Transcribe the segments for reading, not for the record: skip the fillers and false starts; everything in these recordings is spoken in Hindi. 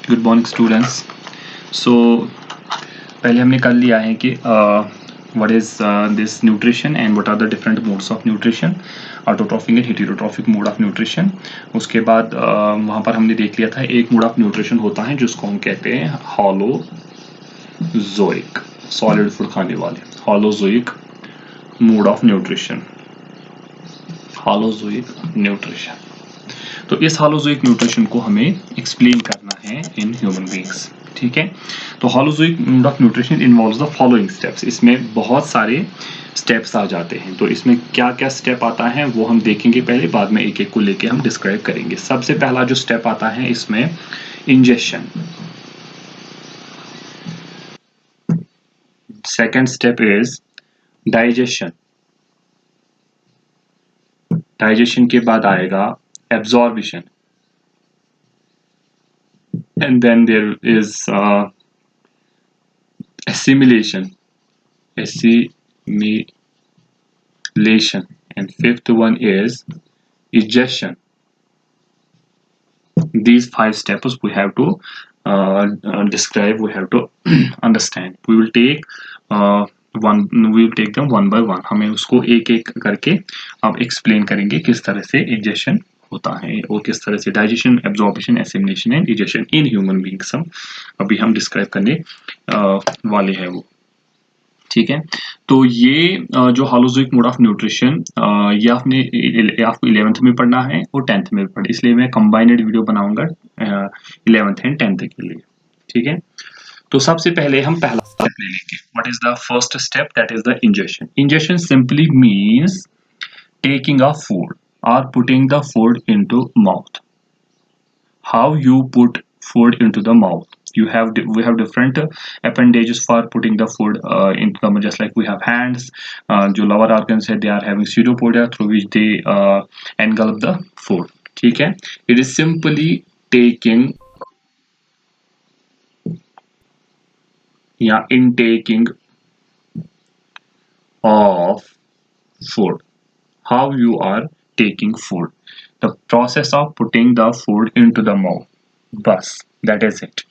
Good morning students. सो पहले हमने कर लिया है कि what is this nutrition and what are the different modes of nutrition, autotrophic and heterotrophic mode of nutrition. उसके बाद वहाँ पर हमने देख लिया था एक मोड ऑफ न्यूट्रिशन होता है जिसको हम कहते हैं हॉलोजोइक, सॉलिड फूड खाने वाले, हॉलोजोइक मोड ऑफ न्यूट्रिशन, हॉलोजोइक न्यूट्रिशन। तो इस हॉलोजोइक न्यूट्रिशन को हमें एक्सप्लेन करना है इन ह्यूमन बींग्स। ठीक है, तो holozoic mode of nutrition involves the following steps. इसमें बहुत सारे स्टेप्स आ जाते हैं, तो इसमें क्या क्या स्टेप आता है वो हम देखेंगे पहले, बाद में एक एक को लेके हम डिस्क्राइब करेंगे। सबसे पहला जो स्टेप आता है इसमें ingestion, second step is digestion, digestion के बाद आएगा एब्जॉर्बिशन, and then there is assimilation, and fifth one is egestion. These 5 steps we have to describe, we have to understand. We will take them one by one. हमें उसको एक एक करके अब एक्सप्लेन करेंगे किस तरह से egestion होता है और किस तरह से digestion, absorption, assimilation and digestion in human beings अभी हम डिस्क्राइब करने वाले हैं वो। ठीक है, तो ये जो हॉलोजोइक मोड ऑफ न्यूट्रिशन ये आपको 11th में पढ़ना है और 10th में पढ़ना, इसलिए मैं कंबाइंड वीडियो बनाऊंगा 11th एंड 10th के लिए। ठीक है, तो सबसे पहले हम पहला स्टेप ले लेंगे। What is the first step? That is the ingestion. Ingestion simply means taking a food or putting the food into mouth. How you put food into the mouth? We have different appendages for putting the food into the mouth, just like we have hands. जो lower organs है, they are having pseudopodia through which they engulf the food. ठीक है, it is simply taking या intaking of food. How you are taking food, the process of putting the food into the mouth, बस that is it।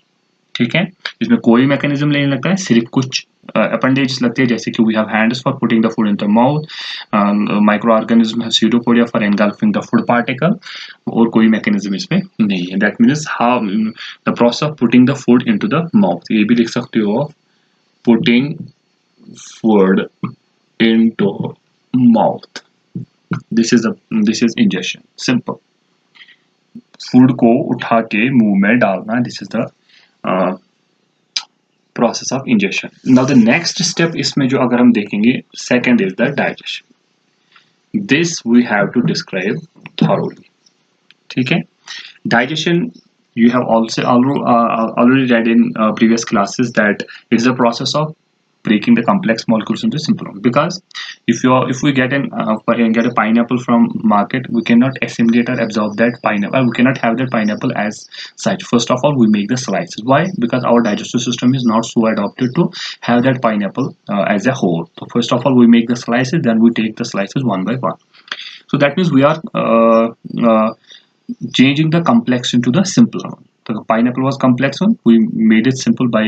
ठीक है, इसमें कोई मैकेनिज्म नहीं लगता है, सिर्फ कुछ अपेंडेज लगते हैं, जैसे कि we have hands for putting the food in the mouth, microorganism है pseudopodia for engulfing the food particle, और कोई मैकेनिज्म इसमें नहीं है। That means how the process of putting the food into the mouth, ये भी लिख सकते हो, putting food into mouth, this is ingestion, simple. Food को उठा के मुंह में डालना, this is the process of ingestion. Now the next step इसमें जो अगर हम देखेंगे, second is the digestion. This we have to describe thoroughly. ठीक है, digestion you have also already read in previous classes that it's the process of breaking the complex molecules into simple ones. Because if we get a pineapple from market, we cannot assimilate or absorb that pineapple. We cannot have that pineapple as such. First of all, we make the slices. Why? Because our digestive system is not so adapted to have that pineapple as a whole. So first of all, we make the slices, then we take the slices one by one. So that means we are changing the complex into the simpler one. The pineapple was complex one, we made it simple by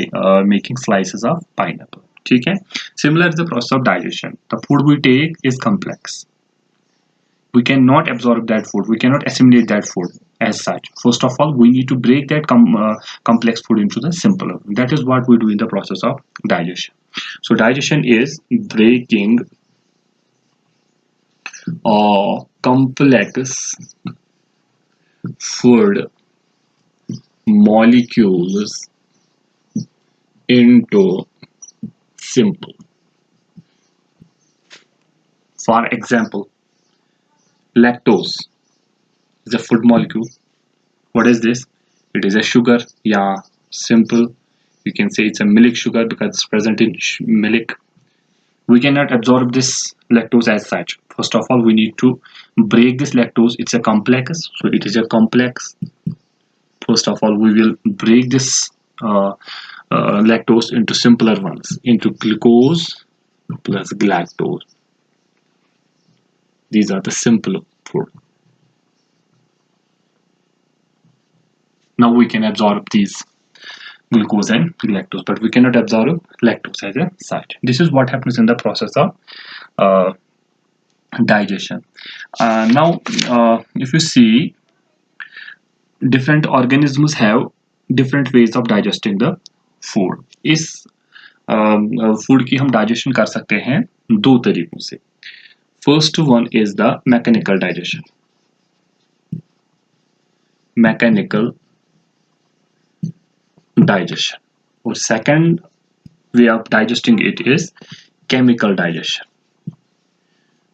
making slices of pineapple. ठीक है, similar is the process of digestion. The food we take is complex. We cannot absorb that food, we cannot assimilate that food as such. First of all, we need to break that complex food into the simpler. That is what we do in the process of digestion. So digestion is breaking complex food molecules into simple. For example, lactose is a food molecule. What is this? It is a sugar. Yeah, simple. You can say it's a milk sugar because it's present in milk. We cannot absorb this lactose as such. First of all, we need to break this lactose. It's a complex, so it is a complex. First of all, we will break this lactose into simpler ones, into glucose plus galactose. These are the simple food. Now we can absorb these glucose and lactose, but we cannot absorb lactose as a site. This is what happens in the process of uh, digestion. Now, if you see, different organisms have different ways of digesting the food. इस फूड की हम डाइजेशन कर सकते हैं दो तरीकों से. First one is the mechanical digestion. Mechanical digestion, or second way of digesting it is chemical digestion.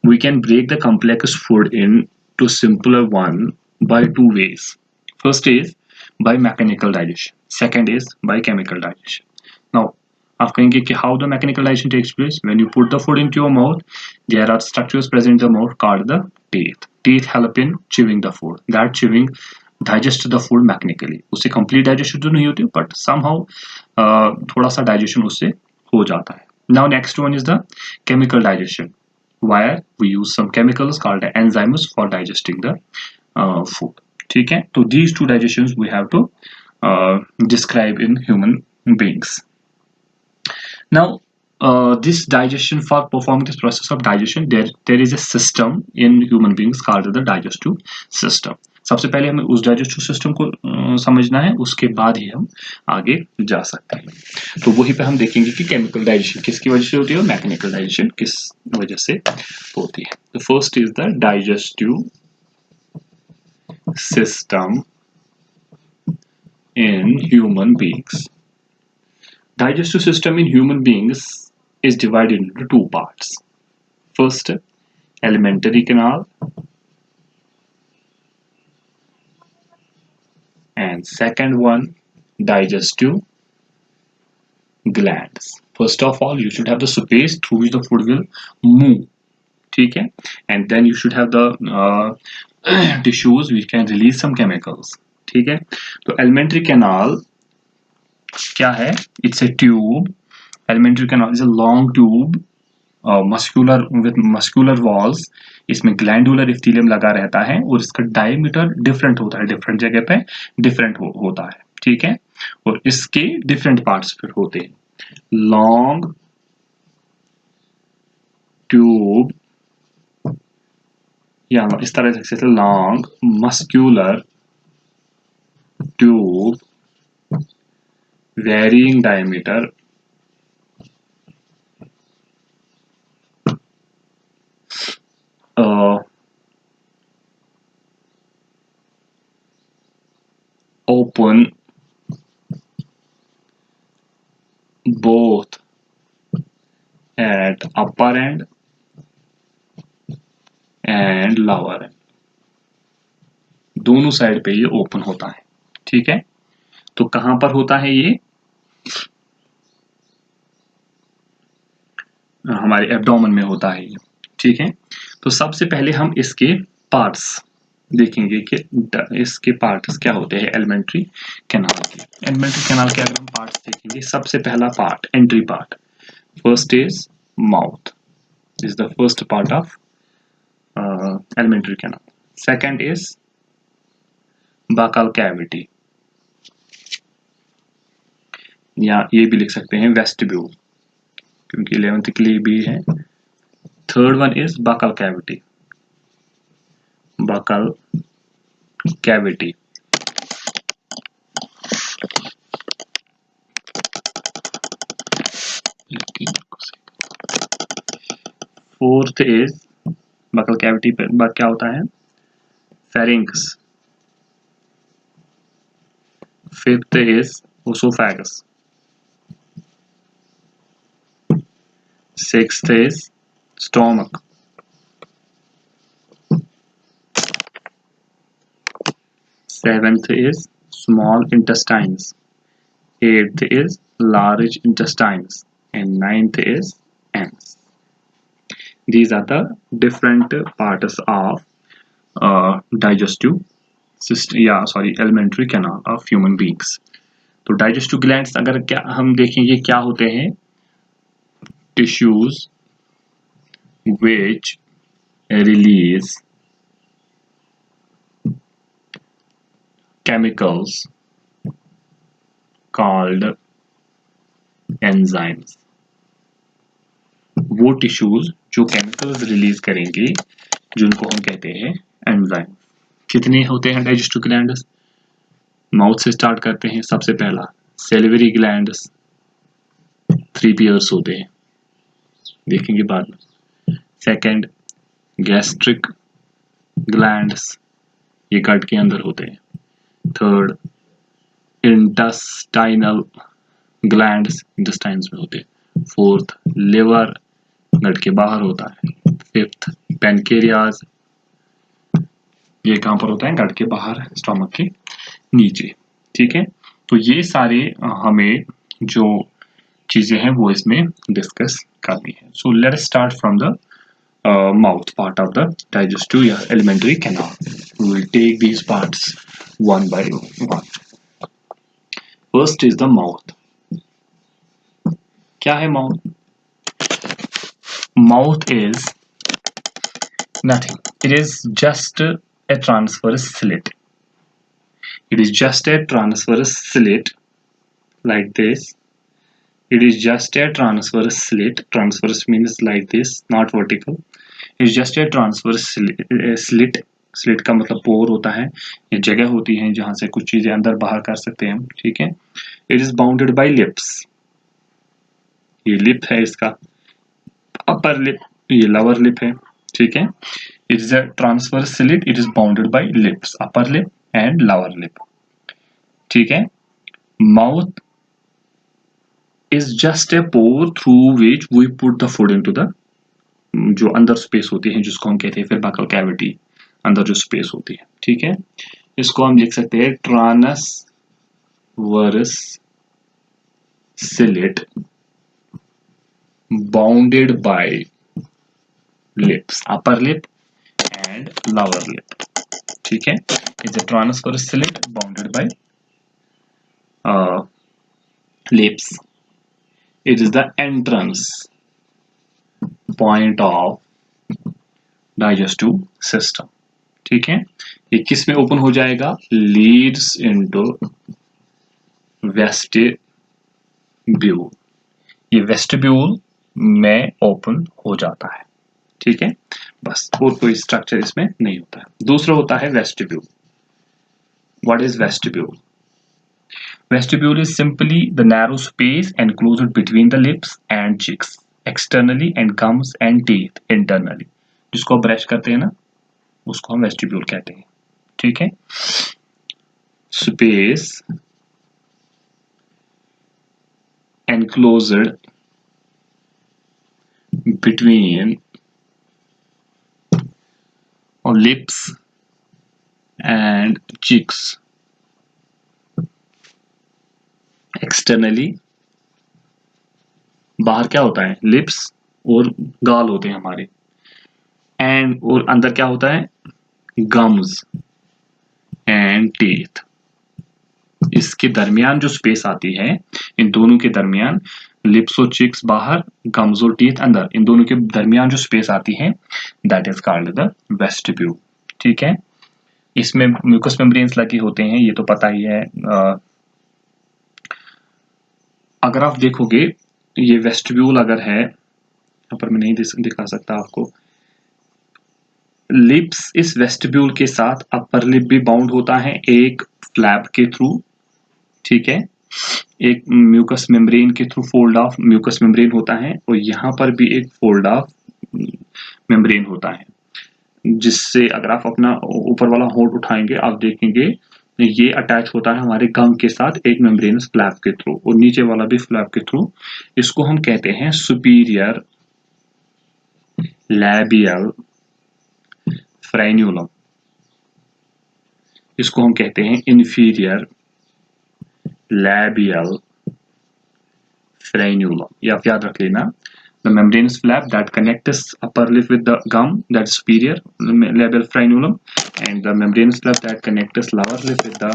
We can break the complex food into simpler one by two ways. First is by mechanical digestion, second is by chemical digestion. Now आप कहेंगे कि how the mechanical digestion takes place. When you put the food into your mouth, there are structures present in the mouth called the teeth. Teeth help in chewing the food. That chewing digest the food mechanically. उससे complete digestion तो नहीं होती, but somehow थोड़ा सा digestion उससे हो जाता है. Now next one is the chemical digestion, where we use some chemicals called enzymes for digesting the food. ठीक है, तो these two digestions we have to describe in human beings. Now, this digestion, for performing this process of digestion, there is a system in human beings called the digestive system. सबसे पहले हमें उस डाइजेस्टिव सिस्टम को समझना है, उसके बाद ही हम आगे जा सकते हैं. तो वही पे हम देखेंगे कि केमिकल डाइजेशन किसकी वजह से होती है और मैकेनिकल डाइजेशन किस वजह से होती है. तो first is the digestive system in human beings. Digestive system in human beings is divided into two parts. First, alimentary canal, and second one, digestive glands. First of all, you should have the space through which the food will move. ठीक है, and then you should have the tissues which can release some chemicals. ठीक है, तो alimentary canal क्या है? It's a tube. Alimentary canal is a long tube, muscular with muscular walls. इसमें glandular epithelium लगा रहता है और इसका diameter different होता है, different जगह पे different होता है. ठीक है, और इसके different parts फिर होते हैं. long tube या इस तरह से long muscular tube varying diameter open both at upper end and lower end. दोनों साइड पे ये ओपन होता है. ठीक है, तो कहां पर होता है ये? हमारे एब्डोमेन में होता है ये. ठीक है, तो सबसे पहले हम इसके पार्ट्स देखेंगे कि इसके पार्ट्स क्या होते हैं एलिमेंट्री कैनाल के. एलिमेंट्री कैनाल के अगर हम पार्ट्स देखेंगे, सबसे पहला part, entry part, first is mouth. Is the first part of alimentary canal. Second is buccal cavity, या ये भी लिख सकते हैं वेस्टिब्यूल, क्योंकि 11th के लिए भी है. Third one is buccal cavity. Buccal cavity. Fourth is buccal cavity पे बाद क्या होता है? Pharynx. Fifth is oesophagus. Sixth is stomach. Seventh is small intestines. Eighth is large intestines. And ninth is ants. These are the different parts of digestive system, alimentary canal of human beings. तो digestive glands अगर क्या हम देखेंगे क्या होते हैं? Tissues which release chemicals called enzymes. वो टिश्यूज जो केमिकल्स रिलीज करेंगे जिनको हम कहते हैं एंजाइम. कितने होते हैं डाइजेस्टिव ग्लैंड्स? माउथ से स्टार्ट करते हैं. सबसे पहला सेलिवरी ग्लैंड्स, 3 पेयर्स होते हैं, देखेंगे बाद में. सेकंड गैस्ट्रिक ग्लैंड्स, ये गट के अंदर होते हैं. थर्ड इंटेस्टाइनल ग्लैंड्स, इंटेस्टाइन्स में होते हैं. फोर्थ लिवर, गट के बाहर होता है. फिफ्थ पैनक्रियाज, ये कहां पर होता है? गट के बाहर, स्टमक के नीचे. ठीक है, तो ये सारे हमें जो चीजें हैं वो इसमें डिस्कस करनी है. So let us start from the mouth part of the digestive या alimentary canal. We will take these parts one by one. First is the mouth. क्या है mouth? Mouth is nothing. It is just a transverse slit. It is just a transverse slit like this. It is just a transverse slit. Transverse means like this, not vertical. It is just a transverse slit. Slit का मतलब पोर होता है, ये जगह होती है जहां से कुछ चीजें अंदर बाहर कर सकते हैं हम. ठीक है. It is bounded by lips. ये लिप है इसका, अपर लिप, ये लोअर लिप है. ठीक है. It is a transverse slit. It is bounded by lips, upper lip and lower lip. ठीक है. Mouth is just a pore through which we put the food into the, जो अंदर स्पेस होती है जिसको हम कहते हैं फिर बकल कैविटी, अंदर जो स्पेस होती है. ठीक है. इसको हम लिख सकते हैं transverse slit bounded by lips, upper lip and lower lip. ठीक है. It's a transverse slit bounded by lips. It is the entrance point of digestive system. ठीक है. ये किस में ओपन हो जाएगा? Leads into vestibule. ये वेस्टिब्यूल में ओपन हो जाता है. ठीक है. बस, और कोई स्ट्रक्चर इसमें नहीं होता है. दूसरा होता है vestibule. What is vestibule? Vestibule is simply the narrow space enclosed between the lips and cheeks externally and gums and teeth internally. जिसको ब्रश करते हैं ना, उसको हम वेस्टिब्यूल कहते हैं. ठीक है. Space enclosed between lips and cheeks externally. बाहर क्या होता है? लिप्स और गाल होते हैं हमारे, एंड और अंदर क्या होता है? Gums and teeth. इसके दरमियान जो स्पेस आती है, इन दोनों के दरमियान, लिप्स और चिक्स बाहर, गम्स और टीथ अंदर, इन दोनों के दरमियान जो स्पेस आती है, that is called the vestibule. ठीक है. इसमें म्यूकस मेम्ब्रेन्स लगे होते हैं, ये तो पता ही है. अगर आप देखोगे ये वेस्टिब्यूल अगर है, यहाँ पर मैं नहीं दिखा सकता आपको, लिप्स इस वेस्टिब्यूल के साथ अपर लिप भी बाउंड होता है एक फ्लैप के थ्रू. ठीक है. एक म्यूकस मेम्ब्रेन के through fold of mucus membrane होता है, और यहाँ पर भी एक फोल्ड ऑफ मेम्ब्रेन होता है, जिससे अगर आप अपना ऊपर वाला होंठ उठाएंगे आप देखेंगे ये अटैच होता है हमारे गम के साथ एक मेम्ब्रेनस फ्लैप के थ्रू, और नीचे वाला भी फ्लैप के थ्रू. इसको हम कहते हैं सुपीरियर लैबियल फ्रेन्यूलम. इसको हम कहते हैं इंफीरियर लैबियल फ्रेन्यूलम. ये आप याद रख लेना. The membranous flap that connects upper lip with the gum, that's superior labial frenulum, and the membranous flap that connects lower lip with the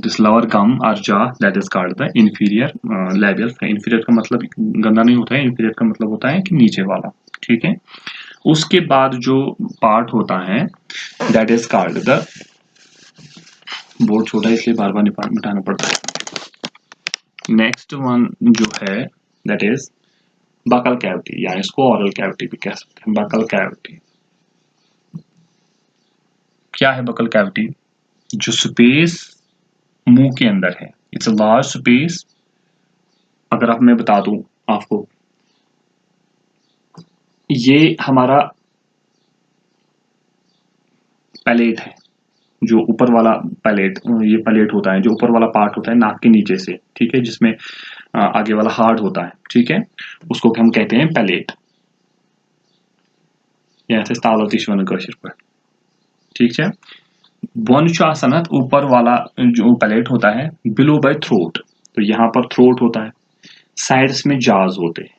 this lower gum or jaw, that is called the inferior labial. Inferior का मतलब गंदा नहीं होता है, inferior का मतलब होता है कि नीचे वाला. ठीक है. उसके बाद जो पार्ट होता है, that is called the, board छोटा है इसलिए बार बार मिटाना पड़ता है. नेक्स्ट वन जो है दैट इज बकल कैविटी, या इसको ऑरल कैविटी भी कह सकते हैं। बकल कैविटी क्या है? बकल कैविटी जो स्पेस मुंह के अंदर है, इट्स अ लार्ज स्पेस। अगर आप मैं बता दूं आपको, ये हमारा पैलेट है, जो ऊपर वाला पैलेट, ये पैलेट होता है जो ऊपर वाला पार्ट होता है नाक के नीचे से, ठीक है, जिसमें आगे वाला हार्ड होता है, ठीक है, उसको हम कहते हैं पैलेट। यहाँ से तालोतिश वन कशिर पर, ठीक है। वन जो आसन ऊपर वाला जो पैलेट होता है बिलो बाय थ्रोट, तो यहाँ पर थ्रोट होता है, साइड्स में जाज होते हैं,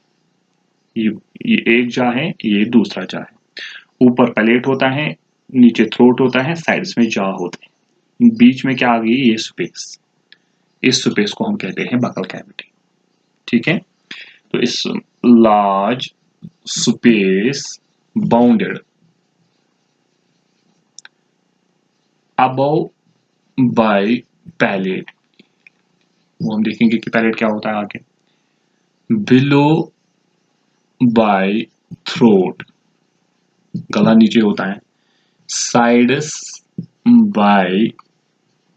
ये एक जा है, ये दूसरा जा है। ऊपर पैलेट होता है, नीचे थ्रोट होता है, साइड्स में जा होते हैं, बीच में क्या आ गई? ये स्पेस। इस स्पेस को हम कहते हैं बकल कैविटी, ठीक है। तो इस large space bounded above by palate, वो हम देखेंगे कि पैलेट क्या होता है आगे। बिलो बाय थ्रोट, गला नीचे होता है, साइड्स बाय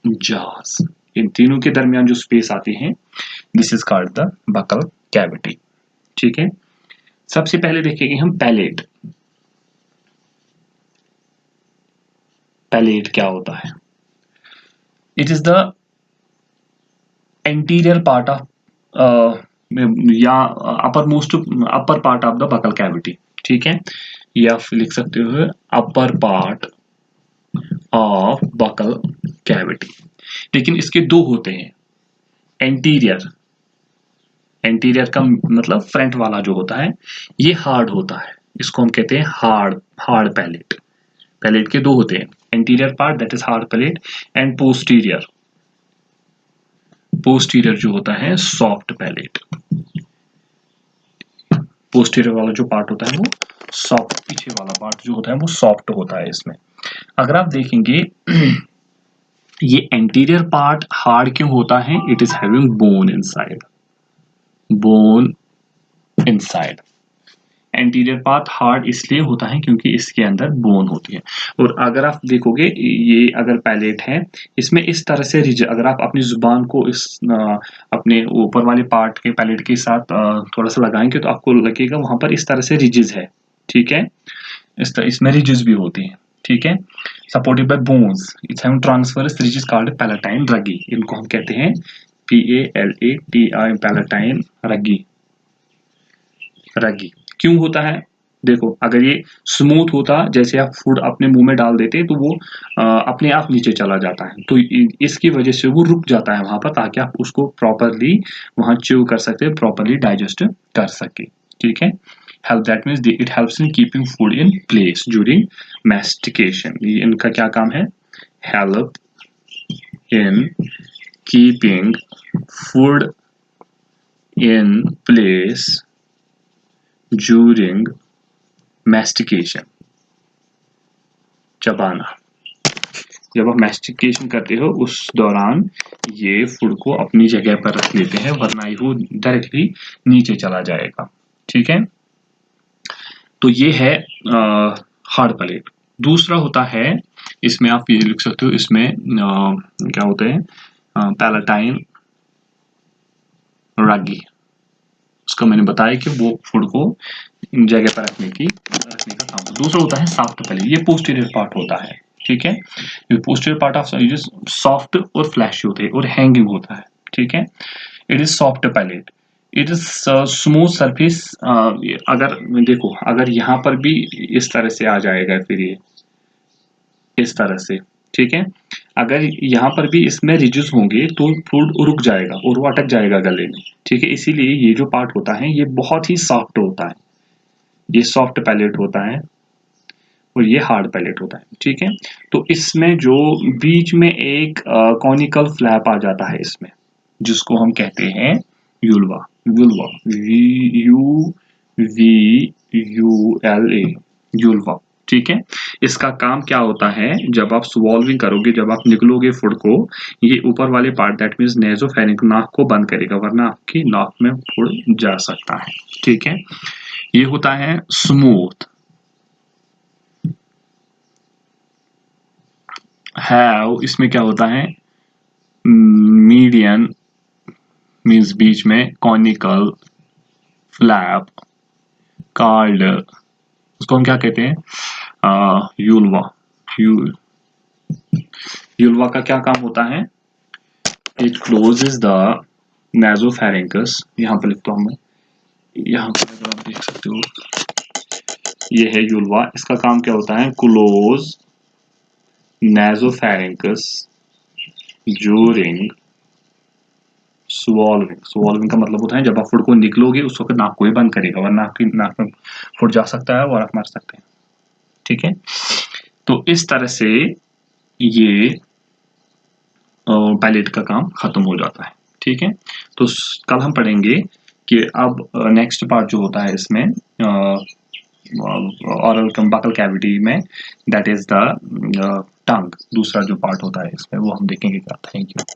जास, इन तीनों के दरमियान जो स्पेस आती है this is called the buccal cavity, ठीक है। सबसे पहले देखेंगे हम पैलेट। पैलेट क्या होता है? It is the anterior part of या upper most upper part of the buccal cavity, ठीक है, या लिख सकते हो upper part of buccal cavity. लेकिन इसके दो होते हैं, एंटीरियर, एंटीरियर का मतलब फ्रंट वाला जो होता है ये हार्ड होता है, इसको हम कहते हैं हार्ड पैलेट। पैलेट के दो होते हैं, anterior part that is hard palate, and posterior, posterior जो होता है सॉफ्ट पैलेट। पोस्टीरियर वाला जो पार्ट होता है वो सॉफ्ट, पीछे वाला पार्ट जो होता है वो सॉफ्ट होता है इसमें। अगर आप देखेंगे ये एंटीरियर पार्ट हार्ड क्यों होता है? It is having bone inside, bone inside. Anterior part hard इसलिए होता है क्योंकि इसके अंदर बोन होती है। और अगर आप देखोगे ये अगर पैलेट है, इसमें इस तरह से रिज, अगर आप अपनी जुबान को इस अपने ऊपर वाले पार्ट के पैलेट के साथ थोड़ा सा लगाएंगे तो आपको लगेगा वहां पर इस तरह से रिजेस है, ठीक है, इसमें रिजेस भी होती है, ठीक है, supported by bones, it's having transverse ridges called palatine rugae, इनको हम कहते हैं PALATI पैलेटाइन रगी। रगी क्यों होता है? देखो, अगर ये स्मूथ होता, जैसे आप फूड अपने मुंह में डाल देते तो वो अपने आप नीचे चला जाता है, तो इसकी वजह से वो रुक जाता है वहां पर, ताकि आप उसको प्रॉपरली वहां च्यू कर सकते, प्रॉपरली डाइजेस्ट कर सके, ठीक है। Help that means it helps in keeping food in place during mastication, ये इनका क्या काम है? Help in keeping food in place during mastication, चबाना। जब आप मैस्टिकेशन करते हो उस दौरान ये फूड को अपनी जगह पर रख लेते हैं, वरना वो डायरेक्टली नीचे चला जाएगा, ठीक है। तो ये है हार्ड पैलेट। दूसरा होता है, इसमें आप ये लिख सकते हो, इसमें क्या होते हैं? पैलेटाइन रगी, उसका मैंने बताया कि वो फूड को जगह पर रखने का काम। दूसरा होता है सॉफ्ट पैलेट, ये पोस्टीरियर पार्ट होता है, ठीक है। पोस्टीरियर पार्ट ऑफ सॉफ्ट और फ्लैशी होते हैं और हैंगिंग होता है, ठीक है। It is soft palate, it is smooth surface. अगर देखो, अगर यहाँ पर भी इस तरह से आ जाएगा, फिर ये इस तरह से, ठीक है, अगर यहाँ पर भी इसमें रिजेस होंगे तो फूड रुक जाएगा और वो अटक जाएगा गले में, ठीक है। इसीलिए ये जो पार्ट होता है ये बहुत ही सॉफ्ट होता है, ये सॉफ्ट पैलेट होता है और ये हार्ड पैलेट होता है, ठीक है। तो इसमें जो बीच में एक कॉनिकल फ्लैप आ जाता है इसमें, जिसको हम कहते हैं यूल्वा, यूल्वा, VUVULA, यूल्वा, ठीक है। इसका काम क्या होता है, जब आप स्वॉल्विंग करोगे, जब आप निकलोगे फूड को, ये ऊपर वाले पार्ट दैट मीन्स नेसोफेरिंग नाक को बंद करेगा, वरना आपकी नाक में फूड जा सकता है। ठीक है, ये होता है स्मूथ। हैव, इसमें क्या होता है, मीडियन मीन्स बीच में, कॉनिकल, फ्लैप, कार्ड, उसको हम क्या कहते हैं, यूल्वा। यूल्वा का क्या काम होता है, इट क्लोजेस द नासोफेरिंगस, यहाँ पर लिखता हूँ मैं, यहाँ पर अगर आप देख सकते हो, ये है यूल्वा। इसका काम क्या होता है, क्लोज नासोफेरिंगस ड्यूरिंग स्वॉल्विंग। स्वॉल्विंग का मतलब होता है जब आप फूड को निकलोगे उस वक्त नाक को ही बंद करेगा, वरना आपकी नाक में फूड जा सकता है और आप मर सकते हैं। ठीक है, तो इस तरह से ये पैलेट का काम खत्म हो जाता है। ठीक है, तो कल हम पढ़ेंगे कि अब नेक्स्ट पार्ट जो होता है इसमें ऑरल बकल कैविटी में, दैट इज द टंग, दूसरा जो पार्ट होता है इसमें, वो हम देखेंगे क्या। Thank you.